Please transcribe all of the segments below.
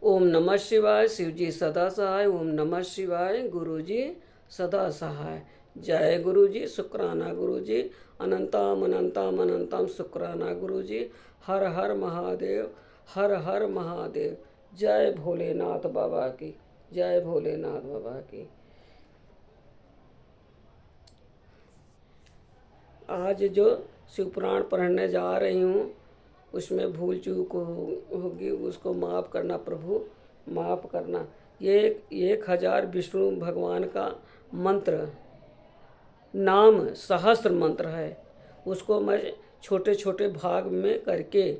ओम नमः शिवाय। शिव जी सदा सहाय। ओम नमः शिवाय। गुरु जी सदा सहाय। जय गुरु जी। शुक्राना गुरु जी। अनंतम अनंतम अनंतम शुक्राना गुरु जी। हर हर महादेव। हर हर महादेव। जय भोलेनाथ बाबा की। जय भोलेनाथ बाबा की। आज जो शिव पुराण पढ़ने जा रही हूँ उसमें भूल चूक होगी, उसको माफ़ करना प्रभु, माफ़ करना। ये 1000 विष्णु भगवान का मंत्र, नाम सहस्त्र मंत्र है। उसको मैं छोटे छोटे भाग में करके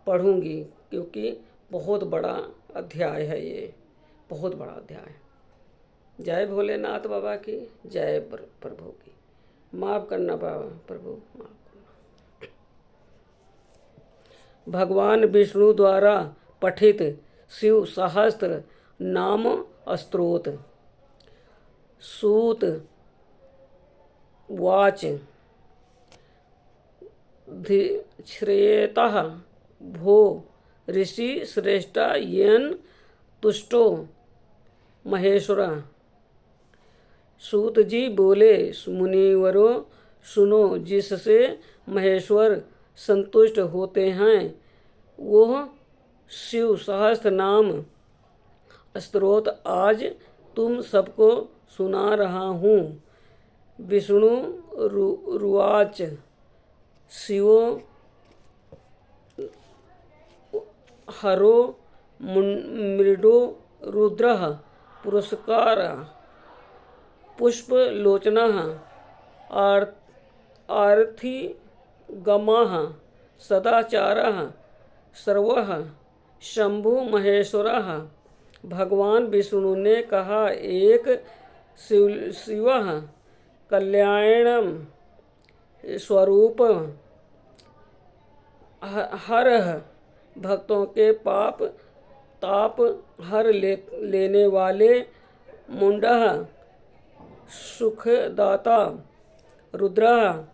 पढ़ूंगी, क्योंकि बहुत बड़ा अध्याय है ये, बहुत बड़ा अध्याय। जय भोलेनाथ बाबा की। जय प्रभु की। माफ़ करना बाबा, प्रभु माफ़ करना। भगवान विष्णु द्वारा पठित शिव सहस्त्र नाम स्तोत्र। सूत वाच। श्रेयतः भो ऋषि श्रेष्ठा येन तुष्टो महेश्वर। सूत जी बोले, मुनिवरों सुनो, जिससे महेश्वर संतुष्ट होते हैं वह शिव सहस्त्र नाम स्तोत्र आज तुम सबको सुना रहा हूँ। विष्णु रुवाच। शिवो हरो मृडो रुद्रः पुरस्कार पुष्पलोचनः आरथी गमः सदाचारः सर्वः शंभु महेश्वरः। भगवान विष्णु ने कहा, एक शिवः कल्याणम स्वरूप हरः, भक्तों के पाप ताप हर लेने वाले, मुंडः सुखदाता, रुद्रः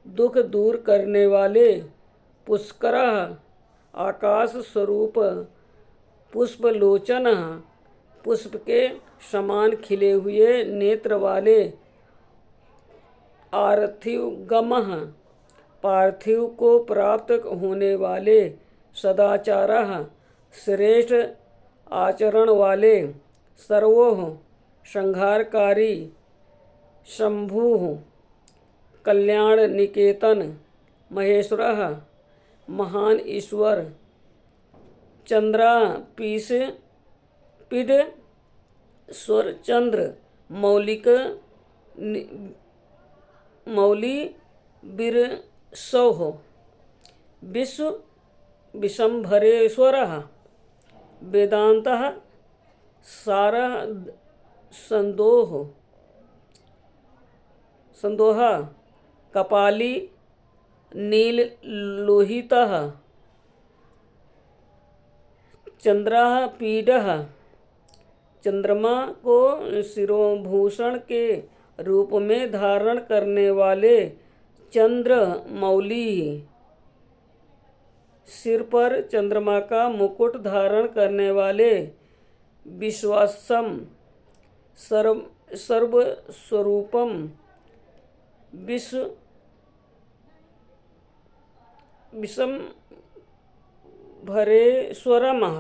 दुख दूर करने वाले, पुष्करः आकाश स्वरूप, पुष्पलोचन पुष्प के समान खिले हुए नेत्र वाले, आर्थिव गमः पार्थिव को प्राप्त होने वाले, सदाचारः श्रेष्ठ आचरण वाले, सर्वोह संहारकारी, शंभु कल्याण निकेतन, महेश्वरः महान ईश्वर, चंद्रा पीस पिड स्वर चंद्र मौलिक मौली बीर सौह, विश्व विशंभरेश्वर, वेदांतः सार संदोह, कपाली नील लोहितः, चंद्रः पीडः, चंद्रमा को शिरोभूषण के रूप में धारण करने वाले, चंद्र मौली, सिर पर चंद्रमा का मुकुट धारण करने वाले, विश्वासम सर्व स्वरूपम, विषम भरेश्वरमः,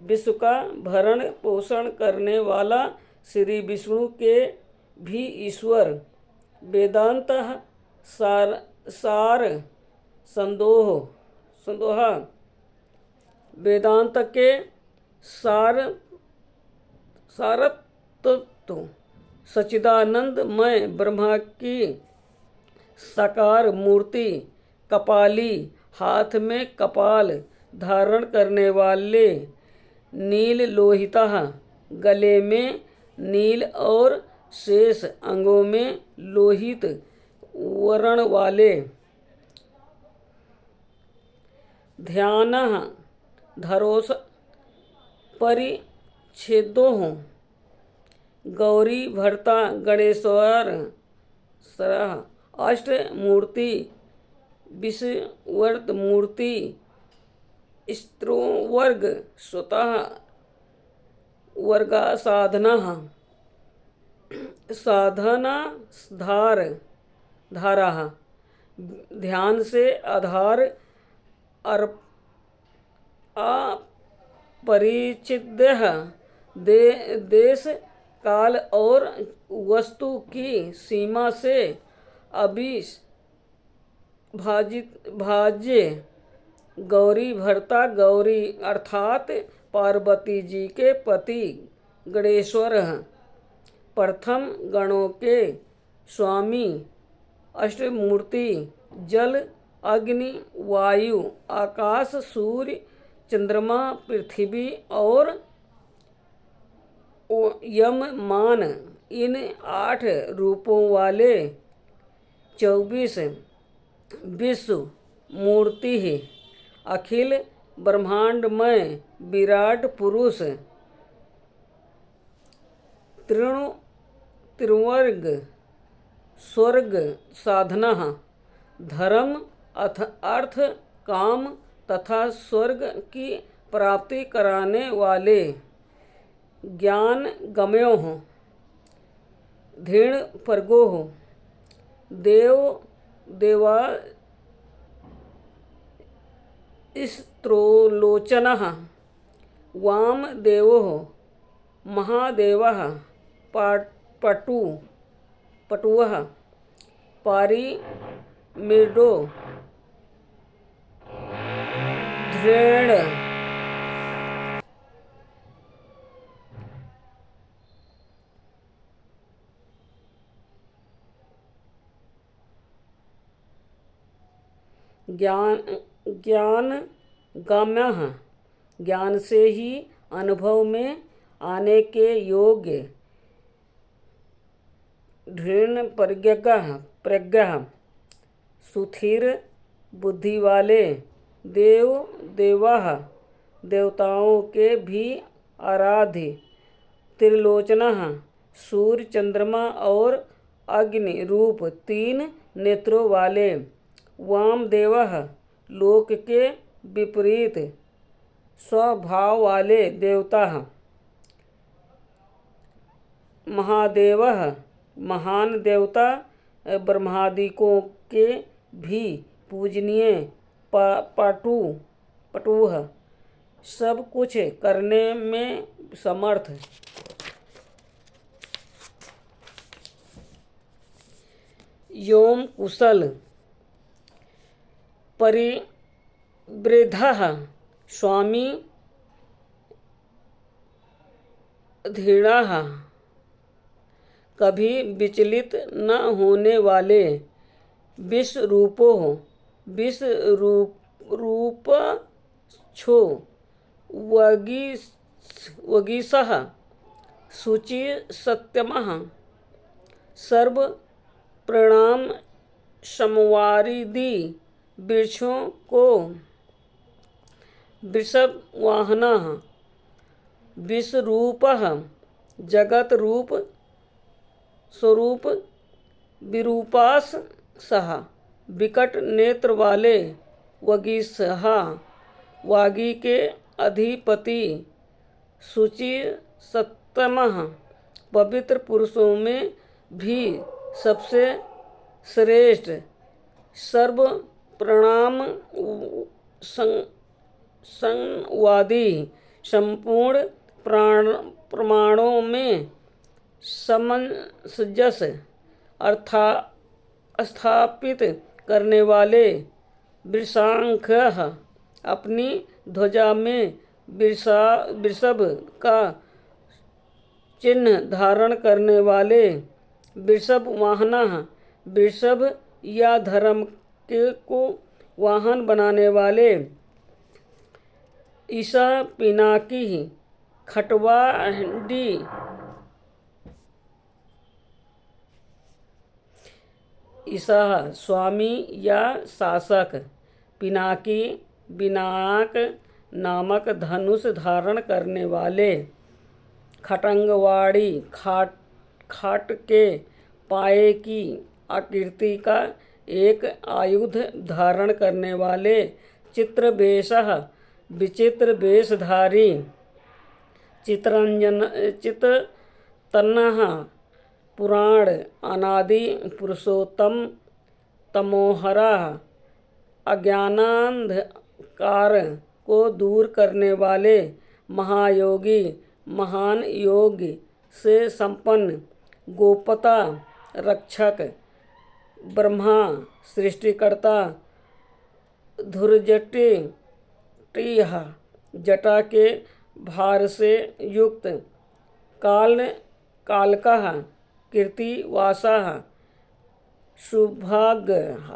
विश्व का भरण पोषण करने वाला श्री विष्णु के भी ईश्वर, वेदांत सार संदोहा, वेदांत के सारतत्व, सच्चिदानंदमय ब्रह्मा की साकार मूर्ति, कपाली हाथ में कपाल धारण करने वाले, नील लोहिता गले में नील और शेष अंगों में लोहित वर्ण वाले, ध्यान धरोस परिच्छेदो, गौरी भरता गणेश्वर सरह, अष्ट मूर्ति विषवर्त मूर्ति, स्त्रोवर्ग स्वतः वर्गा साधना साधना धारा ध्यान से आधार अपरिचिद्य देश काल और वस्तु की सीमा से भाज्य गौरी भरता गौरी अर्थात पार्वती जी के पति गणेश्वर प्रथम गणों के स्वामी अष्टमूर्ति जल अग्नि वायु आकाश सूर्य चंद्रमा पृथ्वी और यम मान इन 8 रूपों वाले 24 विश्व मूर्ति है। अखिल ब्रह्मांडमय विराट पुरुष त्रिवर्ग स्वर्ग साधना धर्म अर्थ काम तथा स्वर्ग की प्राप्ति कराने वाले ज्ञान गम्यो हो धीण पर्गो हो देवा स्त्रोलोचन वाम देवो महादेव पटुः पारिमेडो धृण ज्ञान गम्य ज्ञान से ही अनुभव में आने के योग्य दृढ़ प्रज्ञा सुथिर बुद्धि वाले देवताओं के भी आराध्य त्रिलोचना सूर्य चंद्रमा और अग्नि रूप 3 नेत्रों वाले वामदेव लोक के विपरीत स्वभाव वाले देवता महादेव महान देवता ब्रह्मादिकों के भी पूजनीय पटुः सब कुछ करने में समर्थ योम कुशल परिवृद्धः स्वामी धीराः कभी विचलित न होने वाले विश्वरूप छो वगीसः शुचि सत्यमः सर्व प्रणाम समवारिधि वृक्षों को वृषभ वाहनः विश्वरूपः जगत रूप स्वरूप विरूपास सह विकट नेत्र वाले वगीसः वागी के अधिपति शुचि सत्तमः पवित्र पुरुषों में भी सबसे श्रेष्ठ सर्व प्रणाम संवादी संपूर्ण प्रमाणों में सामंजस्य स्थापित करने वाले वृषांक अपनी ध्वजा में वृषभ का चिन्ह धारण करने वाले वृषभ वाहन वृषभ या धर्म के को वाहन बनाने वाले ईसा पिनाकी खटवाडी ईसा स्वामी या शासक पिनाकी विनायक नामक धनुष धारण करने वाले खटंगवाड़ी खाट के पाए की आकृति का एक आयुध धारण करने वाले चित्रवेश विचित्र वेशधारी चितरंजन चिततन्नः पुराण अनादि पुरुषोत्तम तमोहरा अज्ञानांधकार को दूर करने वाले महायोगी महान योग से संपन्न गोपता रक्षक ब्रह्मा सृष्टिकर्ता धुर्जटि जटा के भार से युक्त कालकः कीर्तिवासः शुभागः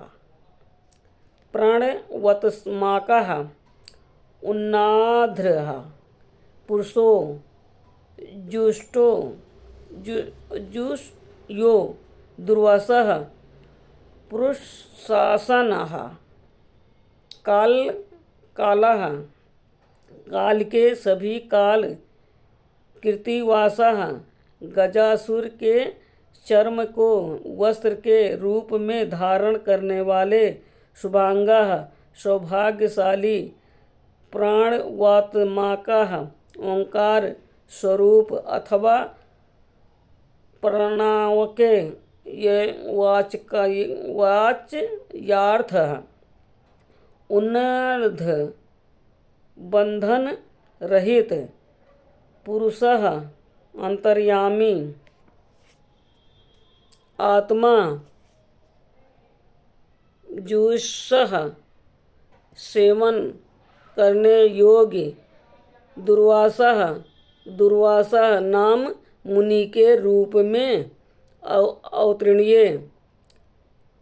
प्रणवतस्माकः उन्नाध्रः पुरुषो जुष्टो जुष्यो दुर्वासः पुरुषासनः कालः काल के सभी काल कीर्तिवासः गजासुर के चर्म को वस्त्र के रूप में धारण करने वाले शुभांगः सौभाग्यशाली प्राणवात्माकः ओंकार स्वरूप अथवा प्रणवके ये वाच्यार्थ उन्नर्ध बंधन रहित पुरुषः अंतर्यामी आत्मा जुषः सेवन करने योग्य दुर्वासा नाम मुनि के रूप में अवतीर्णीय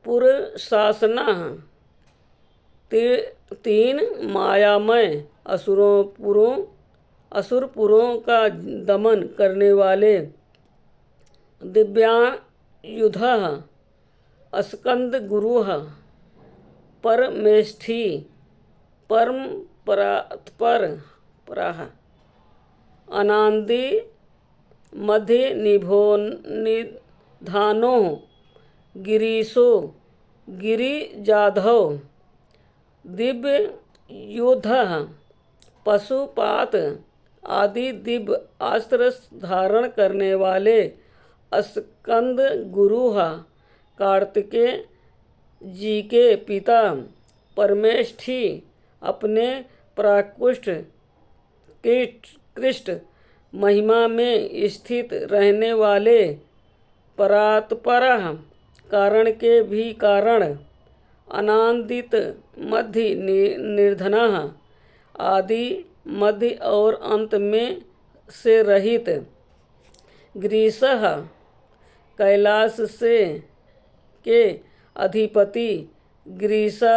पुरुषासना तीन मायामय असुरपुरों का दमन करने वाले दिव्यायुधः स्कंद गुरुः परमेष्ठी परम पराः अनादि मध्य निधानो गिरीशो गिरिजाधव दिव्य योद्धः पशुपात आदि दिव्य अस्त्र धारण करने वाले स्कंद गुरु कार्तिकेय जी के पिता परमेष्ठी अपने कृष्ट महिमा में स्थित रहने वाले परात्पर कारण के भी कारण अनादित मध्य निर्धनः आदि मध्य और अंत में से रहित गिरीशः कैलाश से के अधिपति गिरिजा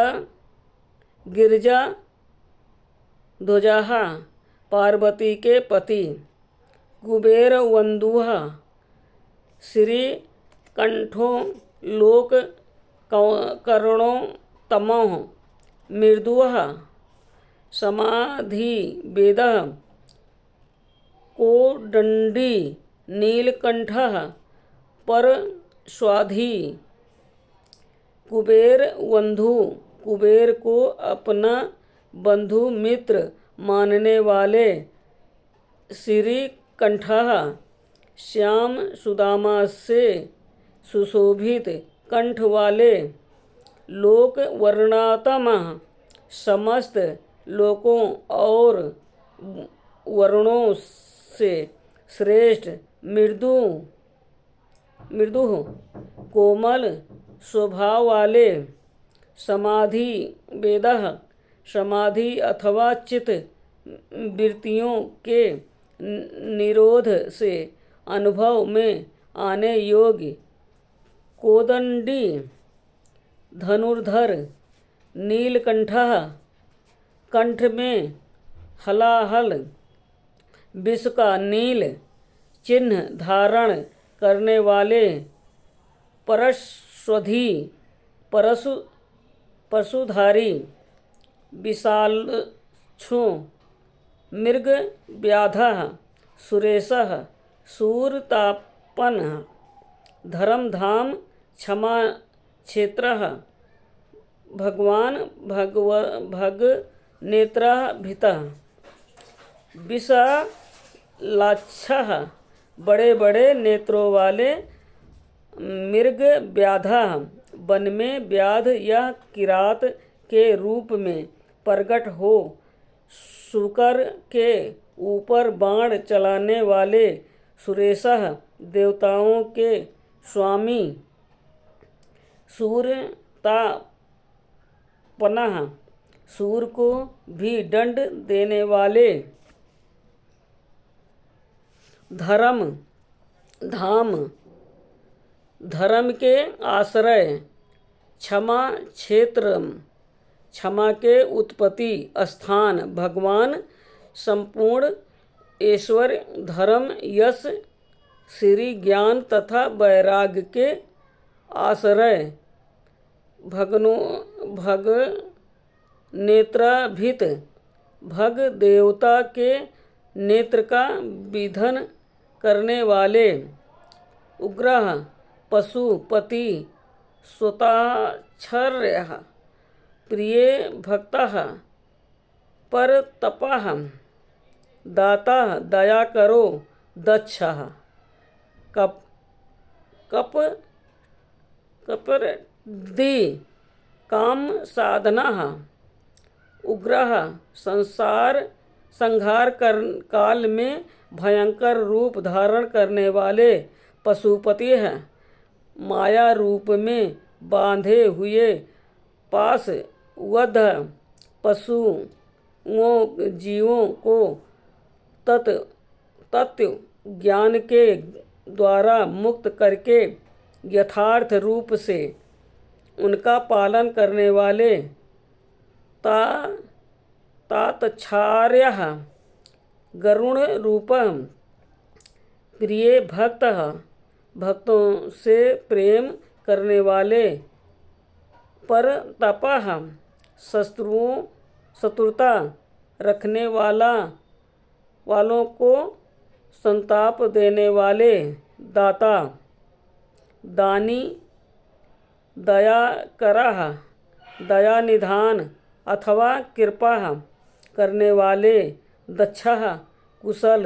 ध्वजः पार्वती के पति कुबेर वंदुः श्री कंठों लोक करणों तमोह मृदुः समाधि वेदः कोदंडी नीलकंठः पर स्वाधि कुबेर को अपना बंधु मित्र मानने वाले श्री कंठः श्याम सुदामा से सुशोभित कंठ वाले लोक वर्णातमः समस्त लोकों और वर्णों से श्रेष्ठ मृदु कोमल स्वभाव वाले समाधि वेदः समाधि अथवा चित्त वृत्तियों के निरोध से अनुभव में आने योग्य कोदंडी धनुर्धर नीलकंठः कंठ में हलाहल विष का नील चिन्ह धारण करने वाले परशुधारी विशालक्षु मृग व्याधः सुरेशः शूरतापनः धर्मधाम क्षमा क्षेत्रः भगवान भग नेत्रः भितः लाच्छः बड़े बड़े नेत्रों वाले मृग व्याधा वन में व्याध या किरात के रूप में प्रकट हो शुकर के ऊपर बाण चलाने वाले सुरेशः देवताओं के स्वामी सूर्यतापनः सूर्य को भी दंड देने वाले धर्म धाम धर्म के आश्रय क्षमा क्षेत्र क्षमा के उत्पत्ति स्थान भगवान संपूर्ण ऐश्वर्य धर्म यश श्री ज्ञान तथा वैराग्य के आश्रय भग नेत्राभित भग देवता के नेत्र का विधन करने वाले उग्रह पशुपति स्वताच्छर्य प्रिय भक्तः परतपः दाता दया करो दक्षः कपर्दी काम साधनः उग्रह संहार काल में भयंकर रूप धारण करने वाले पशुपति हैं माया रूप में बांधे हुए पास वध पशुओं जीवों को तत्व ज्ञान के द्वारा मुक्त करके यथार्थ रूप से उनका पालन करने वाले तातच्छार्य गरुण रूप प्रिय भक्तों से प्रेम करने वाले पर तपः शत्रुता रखने वालों को संताप देने वाले दाता दानी दया करह दया निधान अथवा कृपा करने वाले दक्षः कुशल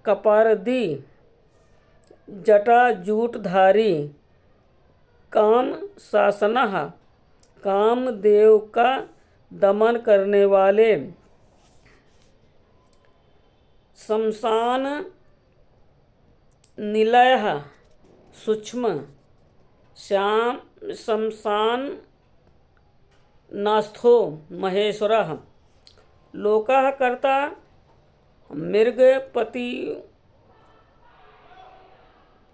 कपारदी जटा जूटधारी काम शासनः काम देव का दमन करने वाले शमशान निलयः सूक्ष्म शमशान नास्थो महेश्वरः लोकः कर्ता मृगपति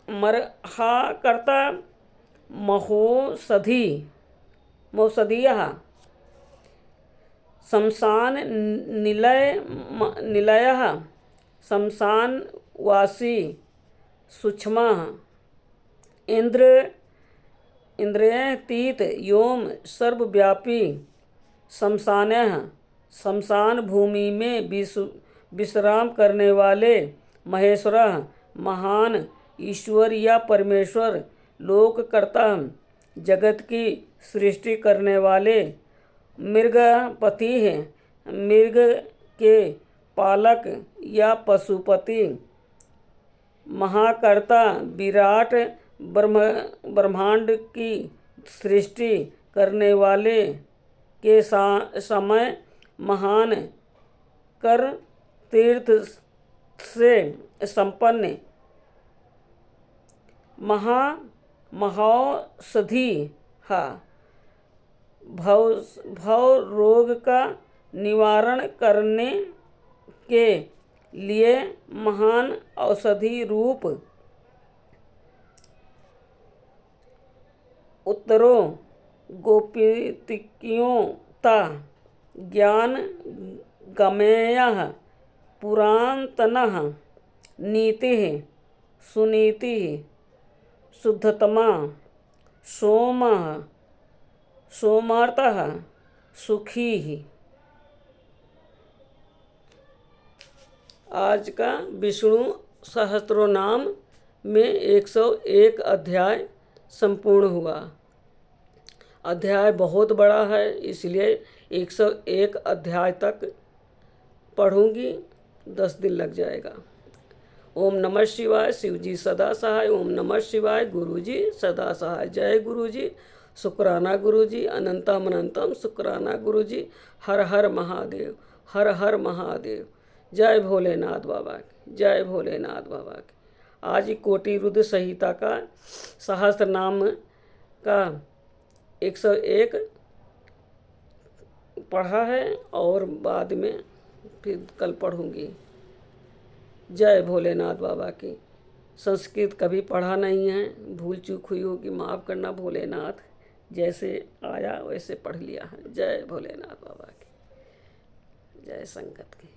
मरहा कर्ता महोषधीयः शमशान निलयः शमशानवासी सूक्ष्मः इंद्रियातीत योम सर्वव्यापी शमशानः शमशान भूमि में विश्राम करने वाले महेश्वरः महान ईश्वर या परमेश्वर लोककर्ता जगत की सृष्टि करने वाले मृगपति हैं मृग के पालक या पशुपति महाकर्ता विराट ब्रह्मांड की सृष्टि करने वाले के समय महान कर तीर्थ से संपन्न महौषधि है भव रोग का निवारण करने के लिए महान औषधि रूप उत्तरों गोपितियों ता ज्ञान गमेयः पुरातनः नीतिः सुनीतिः शुद्धतमा सोमः सोमार्तः सुखी। आज का विष्णु सहस्त्रनाम में 101 अध्याय संपूर्ण हुआ। अध्याय बहुत बड़ा है, इसलिए 101 अध्याय तक पढ़ूंगी। 10 दिन लग जाएगा। ओम नमः शिवाय, शिव जी सदा सहाय। ओम नमः शिवाय, गुरु जी सदा सहाय। जय गुरु जी, शुक्राना गुरु जी, अनंतम अनंतम शुक्राना गुरु जी। हर हर महादेव, हर हर महादेव। जय भोलेनाथ बाबा की, जय भोलेनाथ बाबा की। आज ही कोटि रुद्र संहिता का सहस्त्र नाम का 101 पढ़ा है और बाद में फिर कल पढ़ूंगी। जय भोलेनाथ बाबा की। संस्कृत कभी पढ़ा नहीं है, भूल चूक हुई होगी, माफ़ करना भोलेनाथ। जैसे आया वैसे पढ़ लिया है। जय भोलेनाथ बाबा की, जय संगत की।